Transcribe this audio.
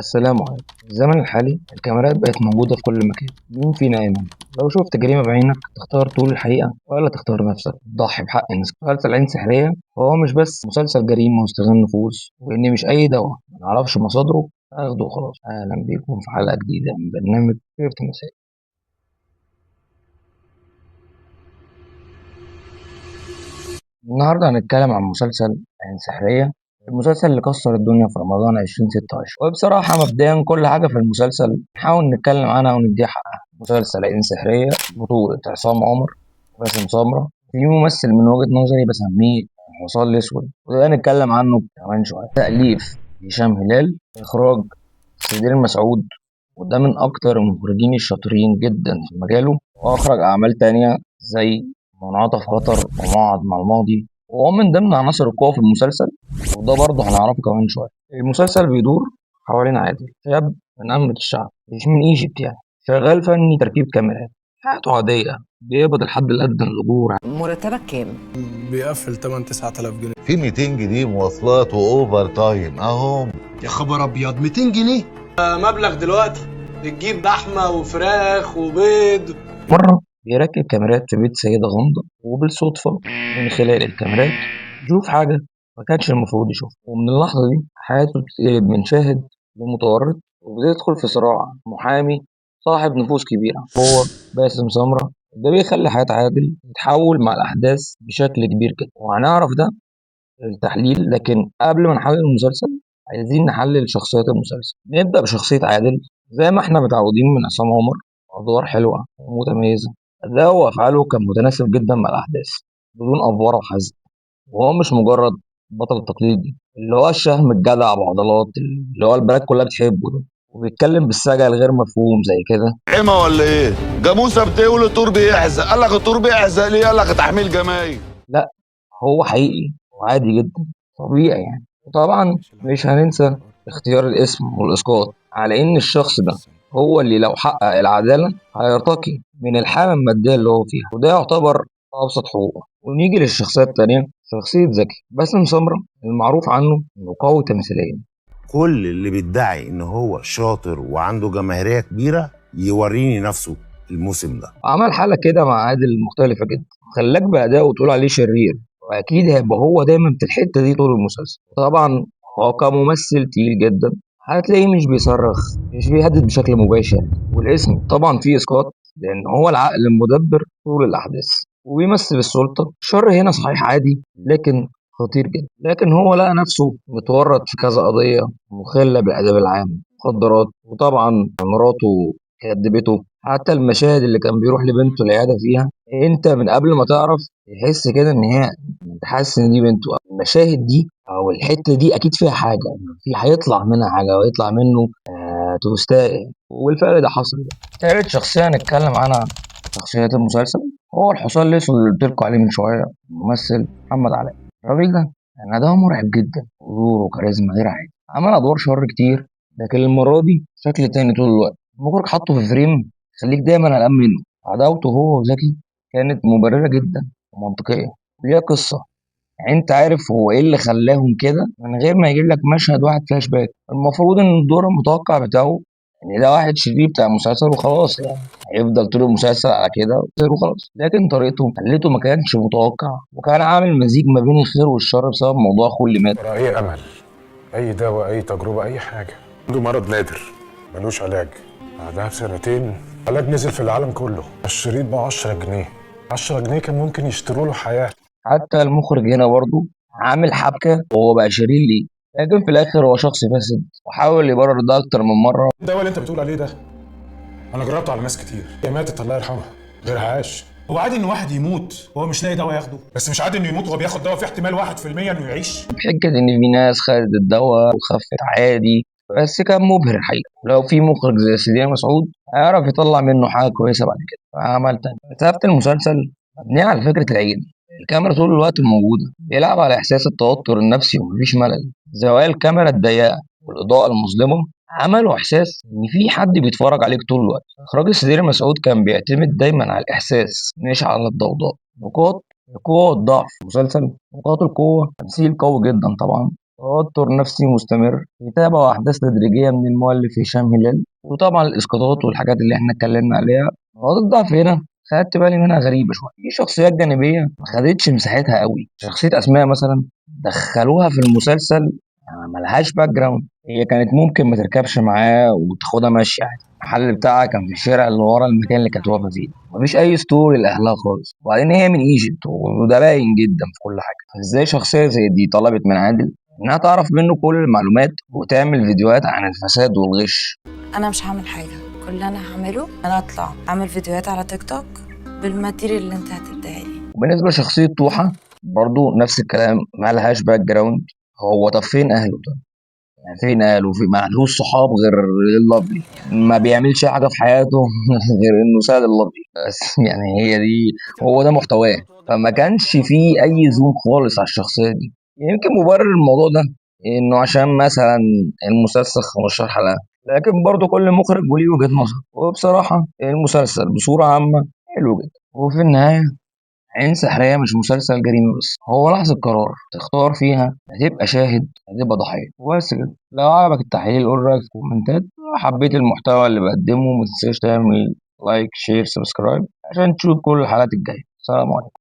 السلام عليكم. في الزمن الحالي الكاميرات بقت موجودة في كل مكان. مين فينا يأمن لو شفت جريمة بعينك تختار تقول الحقيقة ولا تختار نفسك تضحي بحق الناس؟ مسلسل عين سحرية هو مش بس مسلسل جريمة واستغلال نفوس، وإن مش أي دواء منعرفش مصادره أخده وخلاص. أهلا بيكم في حلقة جديدة من برنامج فيفت مساء. النهاردة هنتكلم عن مسلسل عين سحرية، المسلسل اللي كسر الدنيا في رمضان 2026. وبصراحة مبدئيا كل حاجة في المسلسل نحاول نتكلم عنها ونديها حقها. مسلسل عين سحرية بطولة عصام عمر وباسم سمرة، في ممثل من وجهة نظري بسميه الحصان الأسود وده هنتكلم عنه كمان شوية. تأليف هشام هلال، إخراج سدير مسعود، وده من أكتر المخرجين الشاطرين جدا في مجاله، وأخرج أعمال تانية زي منعطف خطر وموعد مع الماضي، وهو من ضمن عناصر القوة في المسلسل، وده برضه هنعرفه كمان شوية. المسلسل بيدور حوالين عادل، شاب من أمة الشعب مش من ايجيبت يعني، شغال فني تركيب كاميرات، حياته عادية، بيقبض الحد الأدنى للأجور. مرتبك كام؟ بيقفل 8 9000 جنيه. في 200 جنيه مواصلات واوفر تايم اهو. يا خبر ابيض، 200 جنيه مبلغ دلوقتي بتجيب لحمه وفراخ وبيض. مرة بيركب كاميرات في بيت سيدة غامضة، وبالصدفة من خلال الكاميرات يشوف حاجة ما كانش المفروض يشوفها، ومن اللحظة دي حياته بتتقلب من شاهد لمتورط، وبيدخل في صراع محامي صاحب نفوذ كبيرة هو باسم سمرة. ده بيخلي حياة عادل تتحول مع الأحداث بشكل كبير جدا، وهنعرف ده في التحليل. لكن قبل ما نحلل المسلسل عايزين نحلل شخصيات المسلسل. نبدأ بشخصية عادل زي ما احنا متعودين من عصام عمر، أدوار حلوة ومتميزة، أداؤه وأفعاله كان متناسب جدا مع الأحداث بدون أفوارة وحزق، وهو مش مجرد بطل تقليدي اللي هو الشهم الجدع بعضلات اللي هو البنات كلها بتحبه ده، وبيتكلم بالسجع الغير مفهوم زي كده. عمى ولا ايه؟ جاموسه بتقول الطور بيحزق، قال لك الطور بيحزق ليه؟ قال لك تحميل جمايل. لا، هو حقيقي وعادي جدا، طبيعي يعني. وطبعا مش هننسى اختيار الاسم والإسقاط على إن الشخص ده هو اللي لو حقق العدالة هيرتقي من الحالة المادية اللي هو فيها، وده يعتبر أبسط حقوقه. ونيجي للشخصية التانية، شخصية زكي باسم سمرة، المعروف عنه إنه قوي تمثيليا. كل اللي بيدعي ان هو شاطر وعنده جماهيرية كبيرة يوريني نفسه الموسم ده. عمل حالة كده مع عادل مختلفة جدا، خلاك بأداء وتقول عليه شرير، وأكيد هيبقى هو دايما في الحتة دي طول المسلسل. طبعا هو كممثل تقيل جدا، هتلاقيه مش بيصرخ، مش بيهدد بشكل مباشر، والاسم طبعا فيه إسقاط لأن هو العقل المدبر طول الأحداث، وبيمثل السلطة. الشر هنا صحيح عادي لكن خطير جدا، لكن هو لقى نفسه متورط في كذا قضية مخلة بالآداب العام، مخدرات، وطبعا مراته كدبته. حتى المشاهد اللي كان بيروح لبنته العيادة فيها، انت من قبل ما تعرف تحس كده ان هي، انت حاسس ان دي بنته. المشاهد دي او الحتة دي اكيد فيها حاجة، في هيطلع منها حاجة ويطلع منه توستاء، والفعل ده حصل. تالت شخصية هنتكلم عنها شخصية المسلسل هو الحصان الأسود اللي قلت لكم عليه من شوية، الممثل محمد علاء. الراجل ده يعني ده مرعب جدا، حضور وكاريزما غير عادي، عمل أدوار شر كتير، لكن المرة دي شكل تاني طول الوقت. المخرج حطه في فريم خليك دايما قلقان منه. عداوته هو وزكي كانت مبررة جدا ومنطقية، ليها قصة، يعني انت عارف هو ايه اللي خلاهم كده من غير ما يجيب لك مشهد واحد فلاش باك. المفروض ان الدور المتوقع بتاعه ان ده واحد شرير بتاع المسلسل وخلاص، يعني هيفضل طول المسلسل على كده وخلاص، لكن طريقته خليته ما كانش متوقع، وكان عامل مزيج ما بين الخير والشر بسبب موضوع اخوه اللي مات. ورا أي أمل، أي دواء، أي تجربة، أي حاجة. عنده مرض نادر ملوش علاج، بعدها بسنتين علاج نزل في العالم كله. الشريط ب10 جنيه، 10 جنيه كان ممكن يشتروا له حياة. حتى المخرج هنا برضه عامل حبكة وهو بقى شرير ليه، لكن في الاخر هو شخص فاسد وحاول يبرر ده اكتر من مرة. الدواء اللي أنت بتقول عليه ده أنا جربته على ناس كتير، هي ماتت الله يرحمها غيرها عاش. هو عادي إن واحد يموت وهو مش لاقي دواء ياخده، بس مش عادي إنه يموت وهو بياخد دواء في احتمال 1% إنه يعيش. بحجة إن في ناس خدت الدواء وخفت عادي، بس كان مبهر الحقيقة. لو في مخرج زي سيدي مسعود هيعرف يطلع منه حاجة كويسة بعد كده. فعمل تاني مسافة المسلسل مبنية على فكرة العيد، الكاميرا طول الوقت موجودة، بيلعب على إحساس التوتر النفسي ومفيش ملل. زوايا الكاميرا الضيقة والإضاءة المظلمة عملوا إحساس إن في حد بيتفرج عليك طول الوقت. إخراج السدير مسعود كان بيعتمد دايما على الإحساس مش على الضوضاء. نقاط القوة والضعف في المسلسل، نقاط القوة تمثيل قوي جدا طبعا، توتر نفسي مستمر، كتابة وأحداث تدريجية من المؤلف هشام هلال، وطبعا الإسقاطات والحاجات اللي احنا اتكلمنا عليها. نقاط الضعف هنا خدت بالي منها غريبة شوية، في شخصيات جانبية ما خدتش مساحتها قوي. شخصية أسماء مثلا دخلوها في المسلسل ملهاش باك جراوند، هي كانت ممكن ما تركبش معاه وتاخدها ماشية عادي. المحل بتاعها كان في الشارع اللي ورا المكان اللي كانت واقفة فيه، مفيش أي ستوري لأهلها خالص، وبعدين هي من ايجيبت وده باين جدا في كل حاجة. ازاي شخصية زي دي طلبت من عادل إنها تعرف منه كل المعلومات وتعمل فيديوهات عن الفساد والغش؟ انا مش هعمل حاجه، كل اللي انا هعمله انا اطلع اعمل فيديوهات على تيك توك بالماتيريال اللي انت هتديها لي. وبالنسبة لشخصية توحة برضو نفس الكلام، مالهاش باك جراوند. هو طب فين أهله؟ طب يعني فين أهله؟ في معلوش صحاب غير اللافلي، ما بيعملش حاجة في حياته غير إنه ساعد اللافلي بس. يعني هي دي، هو ده محتواه. فما كانش فيه أي زوم خالص على الشخصية دي. يمكن مبرر الموضوع ده إنه عشان مثلا المسلسل 15 حلقة، لكن برضه كل مخرج وليه وجهة نظر. وبصراحة المسلسل بصورة عامة حلو جدا، وفي النهاية عين سحرية مش مسلسل جريمة بس، هو لحظة قرار تختار فيها هتبقى شاهد هتبقى ضحية وبس كده. لو عجبك التحليل قول رأيك في الكومنتات. لو حبيت المحتوى اللي بقدمه متنساش تعمل لايك شير سبسكرايب عشان تشوف كل الحلقات الجاية. سلام عليكم.